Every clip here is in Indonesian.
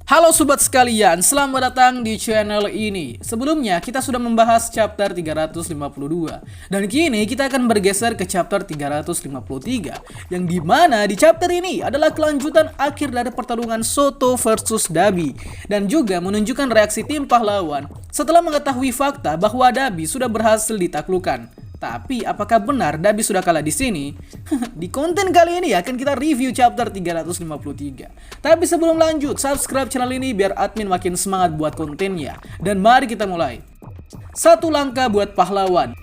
Halo sobat sekalian, selamat datang di channel ini. Sebelumnya kita sudah membahas chapter 352 dan kini kita akan bergeser ke chapter 353 yang dimana di chapter ini adalah kelanjutan akhir dari pertarungan Soto versus Dabi dan juga menunjukkan reaksi tim pahlawan setelah mengetahui fakta bahwa Dabi sudah berhasil ditaklukkan. Tapi apakah benar Dabi sudah kalah di sini? Di konten kali ini akan kita review chapter 353. Tapi sebelum lanjut, subscribe channel ini biar admin makin semangat buat kontennya. Dan mari kita mulai. Satu langkah buat pahlawan.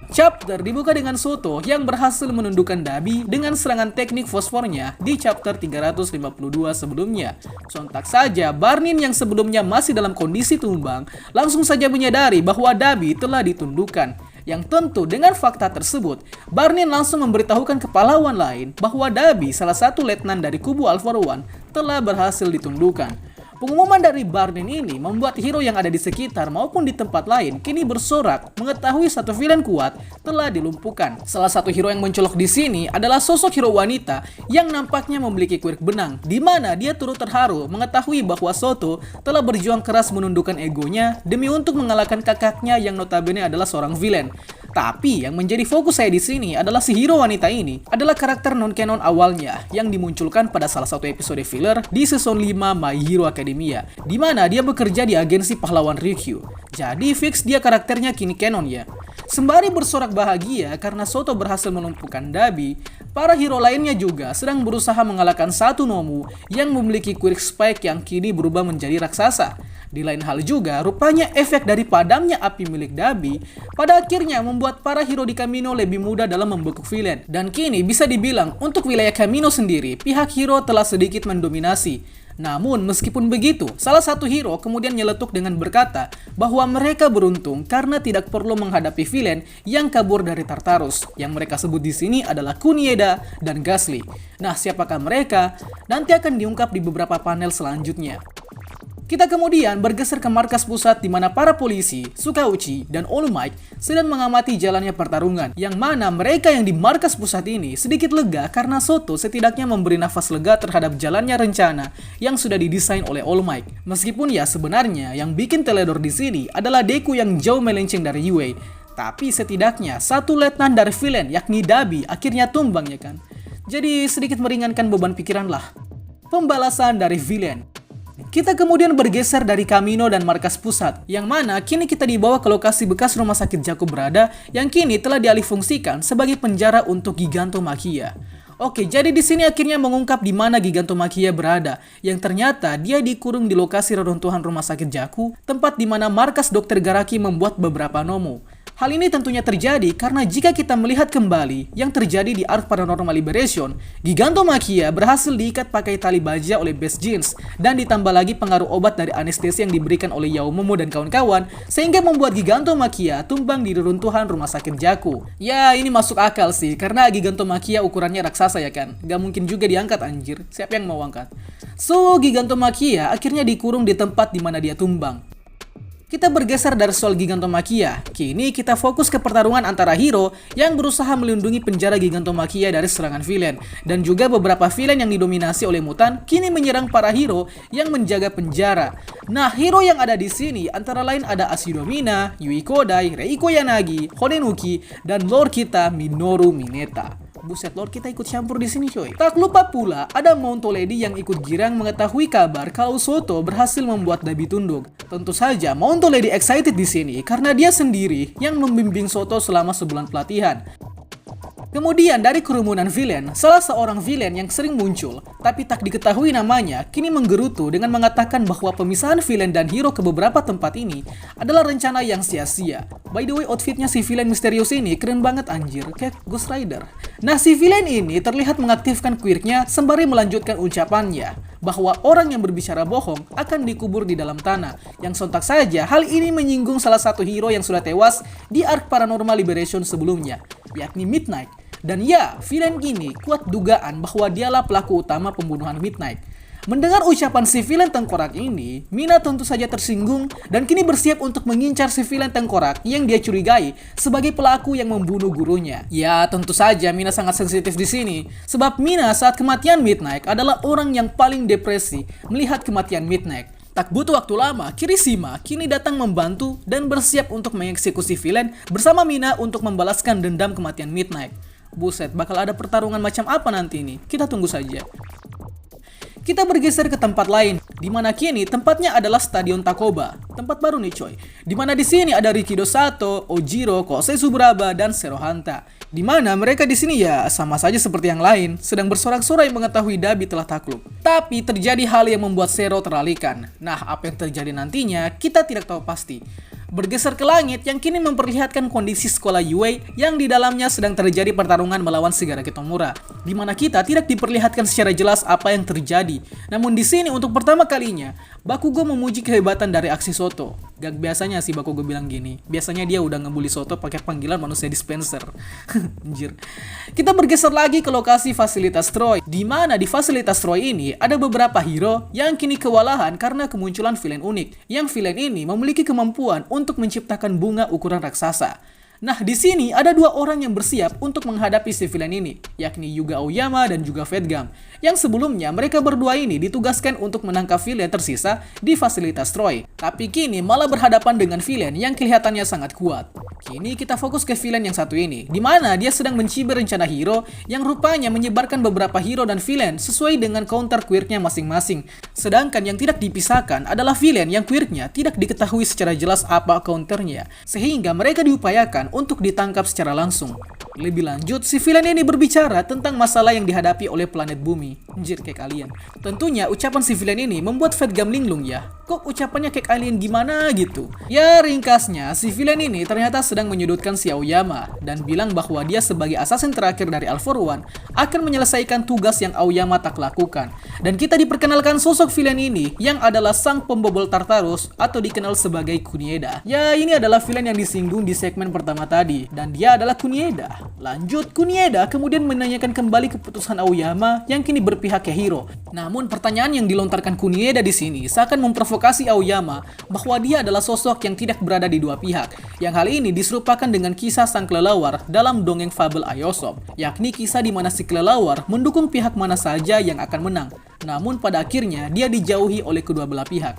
Chapter dibuka dengan Soto yang berhasil menundukkan Dabi dengan serangan teknik fosfornya di chapter 352 sebelumnya. Sontak saja, Barnin yang sebelumnya masih dalam kondisi tumbang langsung saja menyadari bahwa Dabi telah ditundukkan. Yang tentu dengan fakta tersebut, Barnin langsung memberitahukan ke pahlawan lain bahwa Dabi, salah satu letnan dari kubu All For One, telah berhasil ditundukkan. Pengumuman dari Barnin ini membuat hero yang ada di sekitar maupun di tempat lain kini bersorak mengetahui satu villain kuat telah dilumpuhkan. Salah satu hero yang mencolok di sini adalah sosok hero wanita yang nampaknya memiliki kurik benang, di mana dia turut terharu mengetahui bahwa Soto telah berjuang keras menundukkan egonya demi untuk mengalahkan kakaknya yang notabene adalah seorang villain. Tapi yang menjadi fokus saya di sini adalah si hero wanita ini adalah karakter non-canon awalnya yang dimunculkan pada salah satu episode filler di season 5 My Hero Academia, di mana dia bekerja di agensi pahlawan Ryukyu. Jadi fix dia karakternya kini canon ya. Sembari bersorak bahagia karena Soto berhasil melumpuhkan Dabi, para hero lainnya juga sedang berusaha mengalahkan satu Nomu yang memiliki kurik spike yang kini berubah menjadi raksasa. Di lain hal juga, rupanya efek dari padamnya api milik Dabi pada akhirnya membuat para hero di Kamino lebih mudah dalam membekuk villain. Dan kini bisa dibilang untuk wilayah Kamino sendiri, pihak hero telah sedikit mendominasi. Namun meskipun begitu, salah satu hero kemudian nyeletuk dengan berkata bahwa mereka beruntung karena tidak perlu menghadapi villain yang kabur dari Tartarus. Yang mereka sebut di sini adalah Kunieda dan Gasly. Nah, siapakah mereka? Nanti akan diungkap di beberapa panel selanjutnya. Kita kemudian bergeser ke markas pusat di mana para polisi, Sukauchi, dan All Might sedang mengamati jalannya pertarungan. Yang mana mereka yang di markas pusat ini sedikit lega karena Soto setidaknya memberi nafas lega terhadap jalannya rencana yang sudah didesain oleh All Might. Meskipun ya sebenarnya yang bikin teledor di sini adalah Deku yang jauh melenceng dari Yue. Tapi setidaknya satu letnan dari villain yakni Dabi akhirnya tumbang ya kan. Jadi sedikit meringankan beban pikiran lah. Pembalasan dari villain. Kita kemudian bergeser dari Kamino dan markas pusat, yang mana kini kita dibawa ke lokasi bekas rumah sakit Jaku berada, yang kini telah dialihfungsikan sebagai penjara untuk Gigantomachia. Oke, jadi di sini akhirnya mengungkap di mana Gigantomachia berada, yang ternyata dia dikurung di lokasi reruntuhan rumah sakit Jaku, tempat di mana markas Dr. Garaki membuat beberapa Nomu. Hal ini tentunya terjadi karena jika kita melihat kembali yang terjadi di Arc Paranormal Liberation, Gigantomachia berhasil diikat pakai tali baja oleh Best Jeans dan ditambah lagi pengaruh obat dari anestesi yang diberikan oleh Yaomomo dan kawan-kawan sehingga membuat Gigantomachia tumbang di reruntuhan rumah sakit Jaku. Ya, ini masuk akal sih karena Gigantomachia ukurannya raksasa ya kan, gak mungkin juga diangkat anjir, siapa yang mau angkat? So, Gigantomachia akhirnya dikurung di tempat di mana dia tumbang. Kita bergeser dari soal Gigantomachia. Kini kita fokus ke pertarungan antara hero yang berusaha melindungi penjara Gigantomachia dari serangan villain. Dan juga beberapa villain yang didominasi oleh mutan kini menyerang para hero yang menjaga penjara. Nah, hero yang ada di sini antara lain ada Ashidomina, Yui Kodai, Reiko Yanagi, Honenuki, dan lord kita Minoru Mineta. Buset, lord kita ikut campur di sini coy. Tak lupa pula ada Mount Lady yang ikut girang mengetahui kabar kalau Soto berhasil membuat Dabi tunduk. Tentu saja Mount Lady excited di sini karena dia sendiri yang membimbing Soto selama sebulan pelatihan. Kemudian dari kerumunan villain, salah seorang villain yang sering muncul tapi tak diketahui namanya kini menggerutu dengan mengatakan bahwa pemisahan villain dan hero ke beberapa tempat ini adalah rencana yang sia-sia. By the way, outfitnya si villain misterius ini keren banget anjir, kayak Ghost Rider. Nah, si villain ini terlihat mengaktifkan quirknya sembari melanjutkan ucapannya bahwa orang yang berbicara bohong akan dikubur di dalam tanah. Yang sontak saja hal ini menyinggung salah satu hero yang sudah tewas di Arc Paranormal Liberation sebelumnya, yakni Midnight. Dan ya, villain ini kuat dugaan bahwa dialah pelaku utama pembunuhan Midnight. Mendengar ucapan si villain tengkorak ini, Mina tentu saja tersinggung dan kini bersiap untuk mengincar si villain tengkorak yang dia curigai sebagai pelaku yang membunuh gurunya. Ya, tentu saja Mina sangat sensitif di sini, sebab Mina saat kematian Midnight adalah orang yang paling depresi melihat kematian Midnight. Tak butuh waktu lama, Kirishima kini datang membantu dan bersiap untuk mengeksekusi villain bersama Mina untuk membalaskan dendam kematian Midnight. Buset, bakal ada pertarungan macam apa nanti ini? Kita tunggu saja. Kita bergeser ke tempat lain, di mana kini tempatnya adalah Stadion Takoba. Tempat baru nih coy. Di mana di sini ada Rikido Sato, Ojiro, Kosei Subaraba, dan Serohanta. Di mana mereka di sini ya sama saja seperti yang lain, sedang bersorak-sorai mengetahui Dabi telah takluk. Tapi terjadi hal yang membuat Zero teralihkan. Nah, apa yang terjadi nantinya kita tidak tahu pasti. Bergeser ke langit yang kini memperlihatkan kondisi sekolah Yue yang di dalamnya sedang terjadi pertarungan melawan Shigaraki Tomura, di mana kita tidak diperlihatkan secara jelas apa yang terjadi. Namun di sini untuk pertama kalinya Bakugo memuji kehebatan dari aksi Soto. Gak biasanya sih Bakugo bilang gini. Biasanya dia udah ngebully Soto pakai panggilan manusia dispenser. Anjir. Kita bergeser lagi ke lokasi fasilitas Troy, di mana di fasilitas Troy ini ada beberapa hero yang kini kewalahan karena kemunculan villain unik. Yang villain ini memiliki kemampuan untuk menciptakan bunga ukuran raksasa. Nah, di sini ada dua orang yang bersiap untuk menghadapi si villain ini, yakni Yuga Aoyama dan juga Fate Gum. Yang sebelumnya mereka berdua ini ditugaskan untuk menangkap villain tersisa di fasilitas Troy. Tapi kini malah berhadapan dengan villain yang kelihatannya sangat kuat. Kini kita fokus ke villain yang satu ini, di mana dia sedang mencibir rencana hero yang rupanya menyebarkan beberapa hero dan villain sesuai dengan counter quirknya masing-masing. Sedangkan yang tidak dipisahkan adalah villain yang quirknya tidak diketahui secara jelas apa counternya, sehingga mereka diupayakan untuk ditangkap secara langsung. Lebih lanjut, si villain ini berbicara tentang masalah yang dihadapi oleh planet bumi. Anjir, kayak alien. Tentunya ucapan si villain ini membuat Fate Gum linglung ya. Kok ucapannya kayak alien gimana gitu? Ya ringkasnya, si villain ini ternyata sedang menyudutkan si Aoyama dan bilang bahwa dia sebagai assassin terakhir dari All For One akan menyelesaikan tugas yang Aoyama tak lakukan. Dan kita diperkenalkan sosok villain ini yang adalah sang pembobol Tartarus atau dikenal sebagai Kunieda. Ya, ini adalah villain yang disinggung di segmen pertama tadi dan dia adalah Kunieda. Lanjut, Kunieda kemudian menanyakan kembali keputusan Aoyama yang kini berpihak ke hero. Namun pertanyaan yang dilontarkan Kunieda di sini seakan memprovokasi Aoyama bahwa dia adalah sosok yang tidak berada di dua pihak. Yang hal ini diserupakan dengan kisah sang kelelawar dalam dongeng fabel Aesop, yakni kisah di mana si kelelawar mendukung pihak mana saja yang akan menang. Namun pada akhirnya dia dijauhi oleh kedua belah pihak.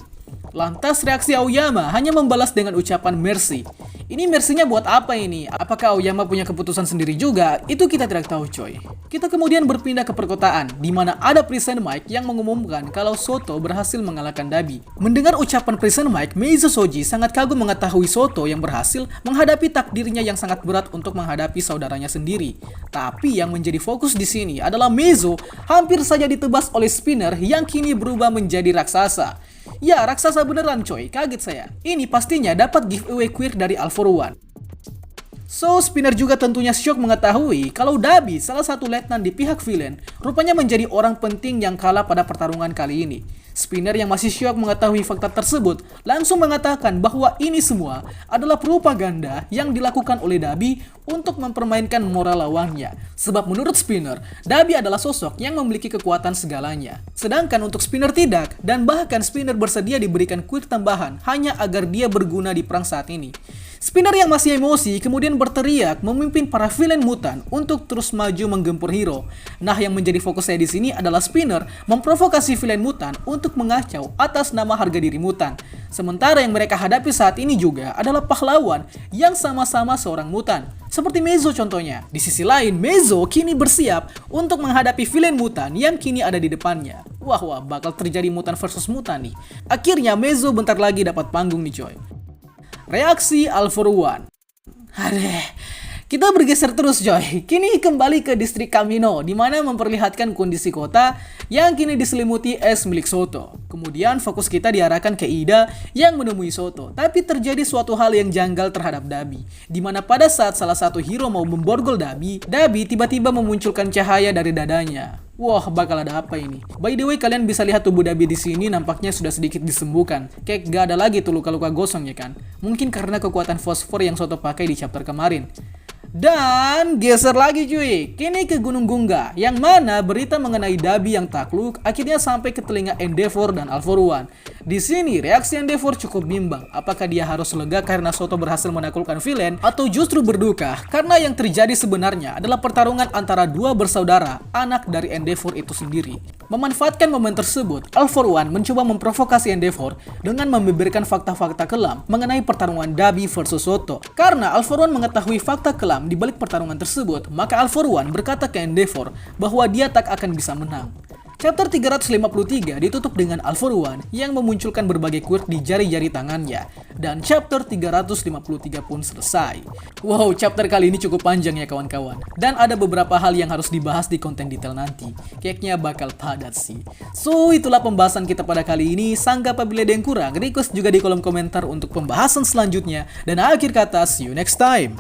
Lantas reaksi Aoyama hanya membalas dengan ucapan mercy. Ini mercy-nya buat apa ini? Apakah Aoyama punya keputusan sendiri juga? Itu kita tidak tahu coy. Kita kemudian berpindah ke perkotaan, di mana ada Prison Mike yang mengumumkan kalau Soto berhasil mengalahkan Dabi. Mendengar ucapan Prison Mike, Meizo Shoji sangat kagum mengetahui Soto yang berhasil menghadapi takdirnya yang sangat berat untuk menghadapi saudaranya sendiri. Tapi yang menjadi fokus di sini adalah Meizo hampir saja ditebas oleh Spinner yang kini berubah menjadi raksasa. Ya, raksasa beneran coy, kaget saya. Ini pastinya dapat giveaway quirk dari All For One. So, Spinner juga tentunya syok mengetahui kalau Dabi, salah satu letnan di pihak villain, rupanya menjadi orang penting yang kalah pada pertarungan kali ini. Spinner yang masih syok mengetahui fakta tersebut langsung mengatakan bahwa ini semua adalah propaganda yang dilakukan oleh Dabi untuk mempermainkan moral lawannya. Sebab menurut Spinner, Dabi adalah sosok yang memiliki kekuatan segalanya. Sedangkan untuk Spinner tidak, dan bahkan Spinner bersedia diberikan quirk tambahan hanya agar dia berguna di perang saat ini. Spinner yang masih emosi kemudian berteriak memimpin para villain mutan untuk terus maju menggempur hero. Nah, yang menjadi fokus saya di sini adalah Spinner memprovokasi villain mutan untuk mengacau atas nama harga diri mutan. Sementara yang mereka hadapi saat ini juga adalah pahlawan yang sama-sama seorang mutan. Seperti Meizo contohnya. Di sisi lain, Meizo kini bersiap untuk menghadapi villain mutan yang kini ada di depannya. Wah, bakal terjadi mutan versus mutan nih. Akhirnya Meizo bentar lagi dapat panggung nih coy. Reaksi All For One. Kita bergeser terus coy. Kini kembali ke distrik Kamino, di mana memperlihatkan kondisi kota yang kini diselimuti es milik Soto. Kemudian fokus kita diarahkan ke Ida yang menemui Soto. Tapi terjadi suatu hal yang janggal terhadap Dabi, di mana pada saat salah satu hero mau memborgol Dabi tiba-tiba memunculkan cahaya dari dadanya. Wah, bakal ada apa ini? By the way, kalian bisa lihat tubuh Dabi di sini nampaknya sudah sedikit disembuhkan. Kayak gak ada lagi tuh luka-luka gosong ya kan? Mungkin karena kekuatan fosfor yang Soto pakai di chapter kemarin. Dan geser lagi cuy, kini ke Gunung Gungga, yang mana berita mengenai Dabi yang takluk akhirnya sampai ke telinga Endeavor dan All For One. Di sini reaksi Endeavor cukup bimbang, apakah dia harus lega karena Soto berhasil menaklukkan villain atau justru berduka karena yang terjadi sebenarnya adalah pertarungan antara dua bersaudara, anak dari Endeavor itu sendiri. Memanfaatkan momen tersebut, All For One mencoba memprovokasi Endeavor dengan membeberkan fakta-fakta kelam mengenai pertarungan Dabi versus Soto. Karena All For One mengetahui fakta kelam di balik pertarungan tersebut, maka All For One berkata ke Endeavor bahwa dia tak akan bisa menang. Chapter 353 ditutup dengan All For One yang memunculkan berbagai quirk di jari-jari tangannya. Dan chapter 353 pun selesai. Wow, chapter kali ini cukup panjang ya kawan-kawan. Dan ada beberapa hal yang harus dibahas di konten detail nanti. Kayaknya bakal padat sih. So, itulah pembahasan kita pada kali ini. Sanggap apabila ada yang kurang, request juga di kolom komentar untuk pembahasan selanjutnya. Dan akhir kata, see you next time.